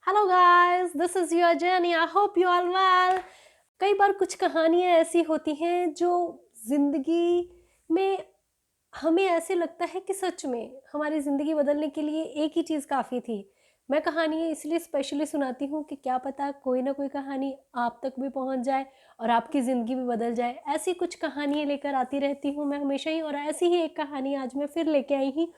Hello guys, this is your journey. I hope you all well. कई बार कुछ कहानियाँ ऐसी होती हैं जो ज़िंदगी में हमें ऐसे लगता है कि सच में हमारी ज़िंदगी बदलने के लिए एक ही चीज़ काफ़ी थी। मैं कहानियाँ इसलिए स्पेशली सुनाती हूँ कि क्या पता कोई ना कोई कहानी आप तक भी पहुँच जाए और आपकी ज़िंदगी भी बदल जाए। ऐसी कुछ कहानियाँ लेकर आती रहती हूँ मैं हमेशा ही, और ऐसी ही एक कहानी आज मैं फिर लेके आई हूँ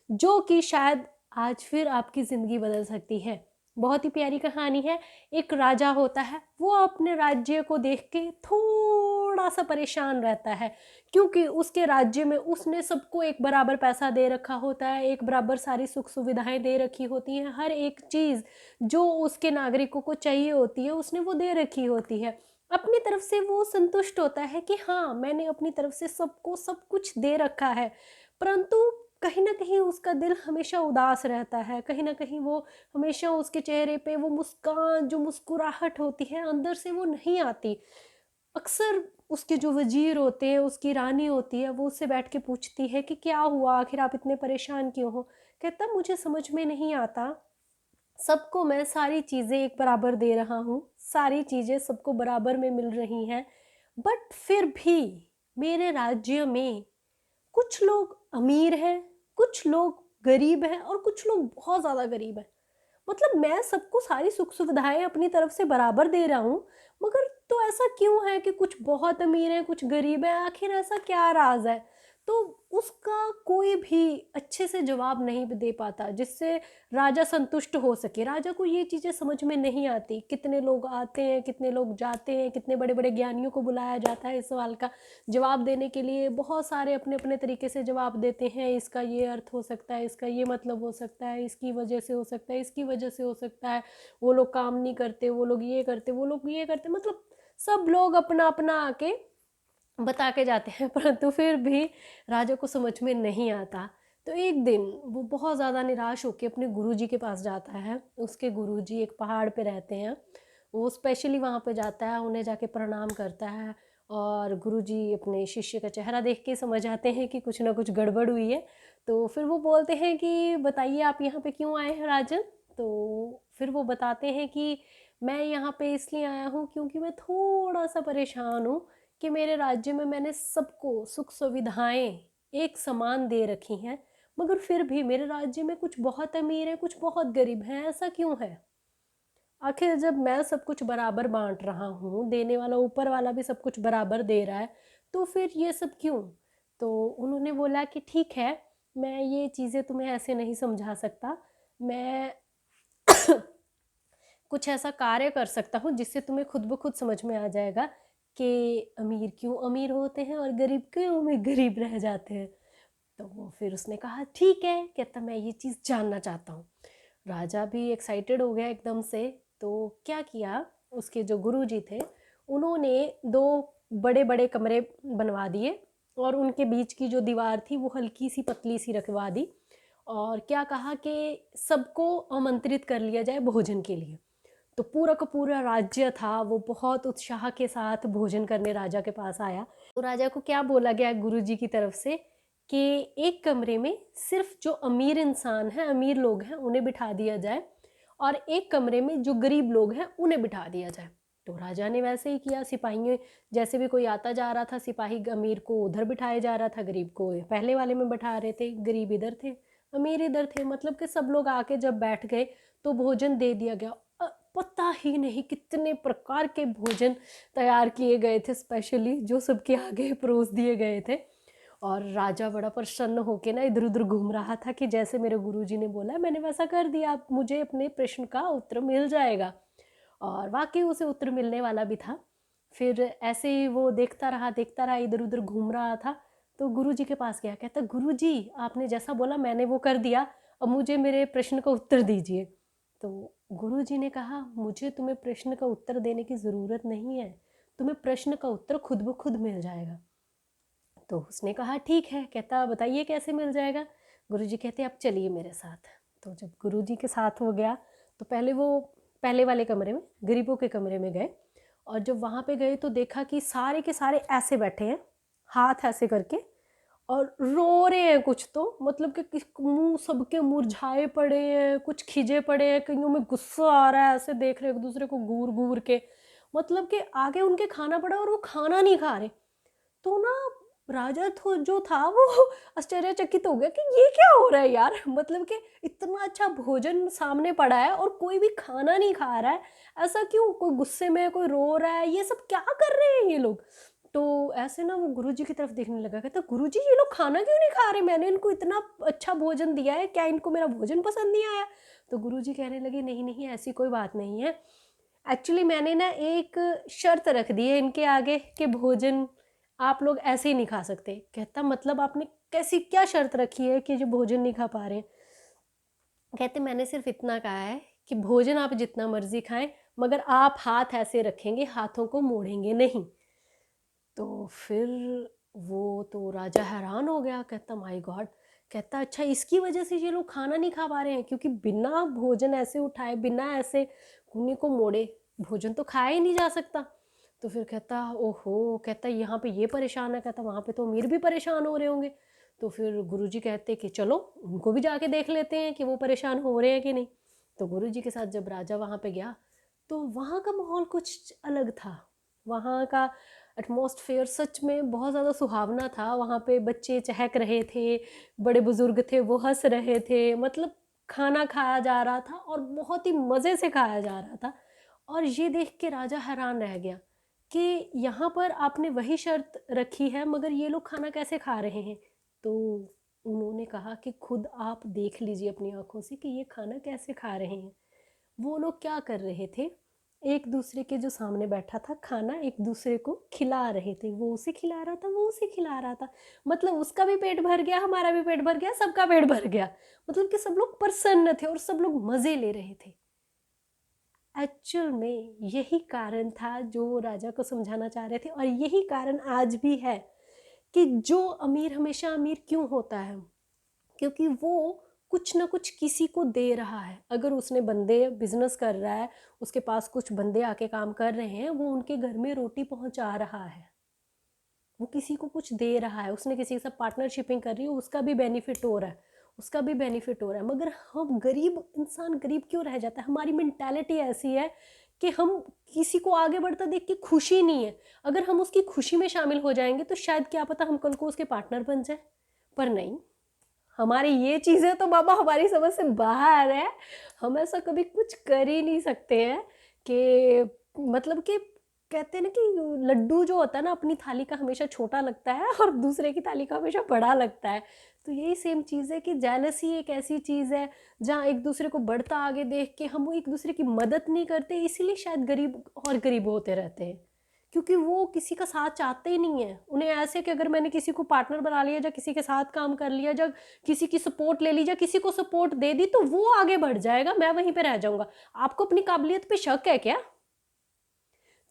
जो कि शायद आज फिर आपकी ज़िंदगी बदल सकती है। बहुत ही प्यारी कहानी है। एक राजा होता है, वो अपने राज्य को देख के थोड़ा सा परेशान रहता है, क्योंकि उसके राज्य में उसने सबको एक बराबर पैसा दे रखा होता है, एक बराबर सारी सुख सुविधाएं दे रखी होती हैं। हर एक चीज़ जो उसके नागरिकों को चाहिए होती है उसने वो दे रखी होती है। अपनी तरफ से वो संतुष्ट होता है कि हाँ, मैंने अपनी तरफ से सबको सब कुछ दे रखा है, परंतु कहीं ना कहीं उसका दिल हमेशा उदास रहता है। कहीं ना कहीं वो हमेशा उसके चेहरे पे वो मुस्कान, जो मुस्कुराहट होती है अंदर से, वो नहीं आती। अक्सर उसके जो वजीर होते हैं, उसकी रानी होती है, वो उससे बैठ के पूछती है कि क्या हुआ, आखिर आप इतने परेशान क्यों हो। कहता मुझे समझ में नहीं आता, सबको मैं सारी चीज़ें एक बराबर दे रहा हूँ, सारी चीज़ें सबको बराबर में मिल रही हैं, बट फिर भी मेरे राज्य में कुछ लोग अमीर हैं, कुछ लोग गरीब हैं और कुछ लोग बहुत ज़्यादा गरीब हैं। मतलब मैं सबको सारी सुख सुविधाएं अपनी तरफ से बराबर दे रहा हूँ, मगर तो ऐसा क्यों है कि कुछ बहुत अमीर हैं कुछ गरीब हैं, आखिर ऐसा क्या राज है। तो उसका कोई भी अच्छे से जवाब नहीं दे पाता जिससे राजा संतुष्ट हो सके। राजा को ये चीज़ें समझ में नहीं आती, कितने लोग आते हैं कितने लोग जाते हैं, कितने बड़े बड़े ज्ञानियों को बुलाया जाता है इस सवाल का जवाब देने के लिए। बहुत सारे अपने अपने तरीके से जवाब देते हैं, इसका ये अर्थ हो सकता है, इसका ये मतलब हो सकता है, इसकी वजह से हो सकता है, इसकी वजह से हो सकता है, वो लोग काम नहीं करते, वो लोग ये करते, वो लोग ये करते, मतलब सब लोग अपना अपना आके बता के जाते हैं परंतु फिर भी राजा को समझ में नहीं आता। तो एक दिन वो बहुत ज़्यादा निराश होकर अपने गुरुजी के पास जाता है। उसके गुरुजी एक पहाड़ पे रहते हैं, वो स्पेशली वहाँ पे जाता है, उन्हें जाके प्रणाम करता है। और गुरुजी अपने शिष्य का चेहरा देख के समझ आते हैं कि कुछ ना कुछ गड़बड़ हुई है। तो फिर वो बोलते हैं कि बताइए आप यहाँ पे क्यों आए हैं राजन। तो फिर वो बताते हैं कि मैं यहाँ पे इसलिए आया हूँ क्योंकि मैं थोड़ा सा परेशान हूँ कि मेरे राज्य में मैंने सबको सुख सुविधाएं एक समान दे रखी हैं, मगर फिर भी मेरे राज्य में कुछ बहुत अमीर हैं कुछ बहुत गरीब हैं। ऐसा क्यों है? आखिर जब मैं सब कुछ बराबर बांट रहा हूँ, देने वाला ऊपर वाला भी सब कुछ बराबर दे रहा है, तो फिर ये सब क्यों? तो उन्होंने बोला कि ठीक है, मैं ये चीज़ें तुम्हें ऐसे नहीं समझा सकता, मैं कुछ ऐसा कार्य कर सकता हूँ जिससे तुम्हें खुद ब खुद समझ में आ जाएगा कि अमीर क्यों अमीर होते हैं और गरीब क्यों में गरीब रह जाते हैं। तो फिर उसने कहा ठीक है, कहता मैं ये चीज़ जानना चाहता हूँ। राजा भी एक्साइटेड हो गया एकदम से। तो क्या किया, उसके जो गुरुजी थे उन्होंने दो बड़े बड़े कमरे बनवा दिए और उनके बीच की जो दीवार थी वो हल्की सी पतली सी रखवा दी। और क्या कहा कि सबको आमंत्रित कर लिया जाए भोजन के लिए। तो पूरा का पूरा राज्य था वो बहुत उत्साह के साथ भोजन करने राजा के पास आया। तो राजा को क्या बोला गया गुरुजी की तरफ से कि एक कमरे में सिर्फ जो अमीर इंसान हैं, अमीर लोग हैं, उन्हें बिठा दिया जाए और एक कमरे में जो गरीब लोग हैं उन्हें बिठा दिया जाए। तो राजा ने वैसे ही किया। सिपाहियों जैसे भी कोई आता जा रहा था, सिपाही अमीर को उधर बिठाया जा रहा था, गरीब को पहले वाले में बिठा रहे थे, गरीब इधर थे अमीर इधर थे। मतलब कि सब लोग आके जब बैठ गए तो भोजन दे दिया गया। पता ही नहीं कितने प्रकार के भोजन तैयार किए गए थे स्पेशली, जो सबके आगे परोस दिए गए थे। और राजा बड़ा प्रसन्न होके ना इधर उधर घूम रहा था कि जैसे मेरे गुरुजी ने बोला मैंने वैसा कर दिया, अब मुझे अपने प्रश्न का उत्तर मिल जाएगा। और वाकई उसे उत्तर मिलने वाला भी था। फिर ऐसे ही वो देखता रहा इधर उधर घूम रहा था। तो गुरुजी के पास गया, कहता गुरुजी आपने जैसा बोला मैंने वो कर दिया, अब मुझे मेरे प्रश्न का उत्तर दीजिए। तो गुरुजी ने कहा मुझे तुम्हें प्रश्न का उत्तर देने की ज़रूरत नहीं है, तुम्हें प्रश्न का उत्तर खुद ब खुद मिल जाएगा। तो उसने कहा ठीक है। कहता बताइए कैसे मिल जाएगा। गुरुजी कहते आप चलिए मेरे साथ। तो जब गुरुजी के साथ हो गया तो पहले वो पहले वाले कमरे में, गरीबों के कमरे में गए। और जब वहाँ पे गए तो देखा कि सारे के सारे ऐसे बैठे हैं, हाथ ऐसे करके, और रो रहे हैं कुछ तो, मतलब कि मुंह सबके मुरझाए पड़े हैं, कुछ खिजे पड़े हैं, कईयों में गुस्सा आ रहा है, ऐसे देख रहे हैं एक दूसरे को घूर घूर के, मतलब कि आगे उनके खाना पड़ा और वो खाना नहीं खा रहे। तो ना राजा तो जो था वो आश्चर्यचकित हो गया कि ये क्या हो रहा है यार, मतलब कि इतना अच्छा भोजन सामने पड़ा है और कोई भी खाना नहीं खा रहा है, ऐसा क्यों, कोई गुस्से में, कोई रो रहा है, ये सब क्या कर रहे हैं ये लोग। तो ऐसे ना वो गुरुजी की तरफ देखने लगा, कहता गुरुजी ये लोग खाना क्यों नहीं खा रहे, मैंने इनको इतना अच्छा भोजन दिया है, क्या इनको मेरा भोजन पसंद नहीं आया। तो गुरुजी कहने लगे नहीं नहीं ऐसी कोई बात नहीं है, एक्चुअली मैंने ना एक शर्त रख दी है इनके आगे कि भोजन आप लोग ऐसे ही नहीं खा सकते। कहता मतलब आपने कैसी क्या शर्त रखी है कि जो भोजन नहीं खा पा रहे हैं। कहते मैंने सिर्फ इतना कहा है कि भोजन आप जितना मर्जी खाएं, मगर आप हाथ ऐसे रखेंगे, हाथों को मोड़ेंगे नहीं। तो फिर वो तो राजा हैरान हो गया, कहता माय गॉड, कहता अच्छा इसकी वजह से ये लोग खाना नहीं खा पा रहे हैं, क्योंकि बिना भोजन ऐसे उठाए, बिना ऐसे कुन्नी को मोड़े भोजन तो खाया ही नहीं जा सकता। तो फिर कहता ओहो, कहता यहाँ पे ये परेशान है, कहता वहाँ पे तो अमीर भी परेशान हो रहे होंगे। तो फिर गुरुजी कहते कि चलो उनको भी जाके देख लेते हैं कि वो परेशान हो रहे हैं कि नहीं। तो गुरुजी के साथ जब राजा वहाँ पे गया तो वहाँ का माहौल कुछ अलग था। वहाँ का एटमॉस्फेयर सच में बहुत ज़्यादा सुहावना था। वहाँ पे बच्चे चहक रहे थे, बड़े बुजुर्ग थे वो हंस रहे थे, मतलब खाना खाया जा रहा था और बहुत ही मज़े से खाया जा रहा था। और ये देख के राजा हैरान रह गया कि यहाँ पर आपने वही शर्त रखी है मगर ये लोग खाना कैसे खा रहे हैं। तो उन्होंने कहा कि खुद आप देख लीजिए अपनी आंखों से कि ये खाना कैसे खा रहे हैं। वो लोग क्या कर रहे थे, एक दूसरे के जो सामने बैठा था खाना एक दूसरे को खिला रहे थे, वो उसे खिला रहा था, वो उसे खिला रहा था, मतलब उसका भी पेट भर गया, हमारा भी पेट भर गया, सबका पेट भर गया, मतलब कि सब लोग प्रसन्न थे और सब लोग मजे ले रहे थे। एक्चुअल में यही कारण था जो वो राजा को समझाना चाह रहे थे, और यही कारण आज भी है कि जो अमीर हमेशा अमीर क्यों होता है, क्योंकि वो कुछ ना कुछ किसी को दे रहा है। अगर उसने बंदे बिजनेस कर रहा है, उसके पास कुछ बंदे आके काम कर रहे हैं, वो उनके घर में रोटी पहुंचा रहा है, वो किसी को कुछ दे रहा है, उसने किसी के साथ पार्टनरशिपिंग कर रही है, उसका भी बेनिफिट हो रहा है, उसका भी बेनिफिट हो रहा है। मगर हम गरीब इंसान गरीब क्यों रह जाता है, हमारी मेंटालिटी ऐसी है कि हम किसी को आगे बढ़ता देख के खुशी नहीं है, अगर हम उसकी खुशी में शामिल हो जाएंगे तो शायद क्या पता हम कल को उसके पार्टनर बन जाए। पर नहीं, हमारी ये चीज़ें तो बाबा हमारी समझ से बाहर है, हम ऐसा कभी कुछ कर ही नहीं सकते हैं कि मतलब कि कहते हैं ना कि लड्डू जो होता है ना अपनी थाली का हमेशा छोटा लगता है और दूसरे की थाली का हमेशा बड़ा लगता है। तो यही सेम चीज़ है कि जेलसी एक ऐसी चीज़ है जहाँ एक दूसरे को बढ़ता आगे देख के हम एक दूसरे की मदद नहीं करते, इसीलिए शायद गरीब और गरीब होते रहते हैं, क्योंकि वो किसी का साथ चाहते ही नहीं है। उन्हें ऐसे कि अगर मैंने किसी को पार्टनर बना लिया, या किसी के साथ काम कर लिया, या किसी की सपोर्ट ले ली, या किसी को सपोर्ट दे दी, तो वो आगे बढ़ जाएगा, मैं वहीं पे रह जाऊंगा। आपको अपनी काबिलियत पे शक है क्या?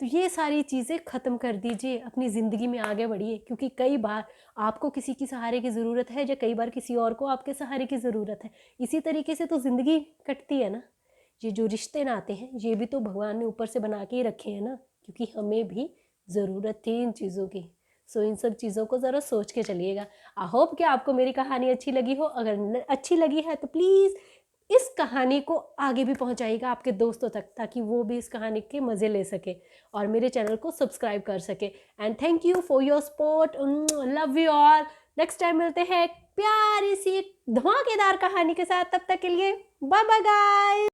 तो ये सारी चीज़ें ख़त्म कर दीजिए, अपनी ज़िंदगी में आगे बढ़िए, क्योंकि कई बार आपको किसी की सहारे की ज़रूरत है, या कई बार किसी और को आपके सहारे की ज़रूरत है। इसी तरीके से तो ज़िंदगी कटती है ना। ये जो रिश्ते नाते हैं ये भी तो भगवान ने ऊपर से बना के ही रखे हैं ना, क्योंकि हमें भी ज़रूरत थी इन चीज़ों की। सो इन सब चीज़ों को ज़रा सोच के चलिएगा। आई होप कि आपको मेरी कहानी अच्छी लगी हो। अगर अच्छी लगी है तो प्लीज़ इस कहानी को आगे भी पहुंचाइएगा आपके दोस्तों तक, ताकि वो भी इस कहानी के मज़े ले सके और मेरे चैनल को सब्सक्राइब कर सके। And thank you for your support, love you all. Next time मिलते हैं प्यारी सी धमाकेदार कहानी के साथ, तब तक के लिए बाय बाय गाइस।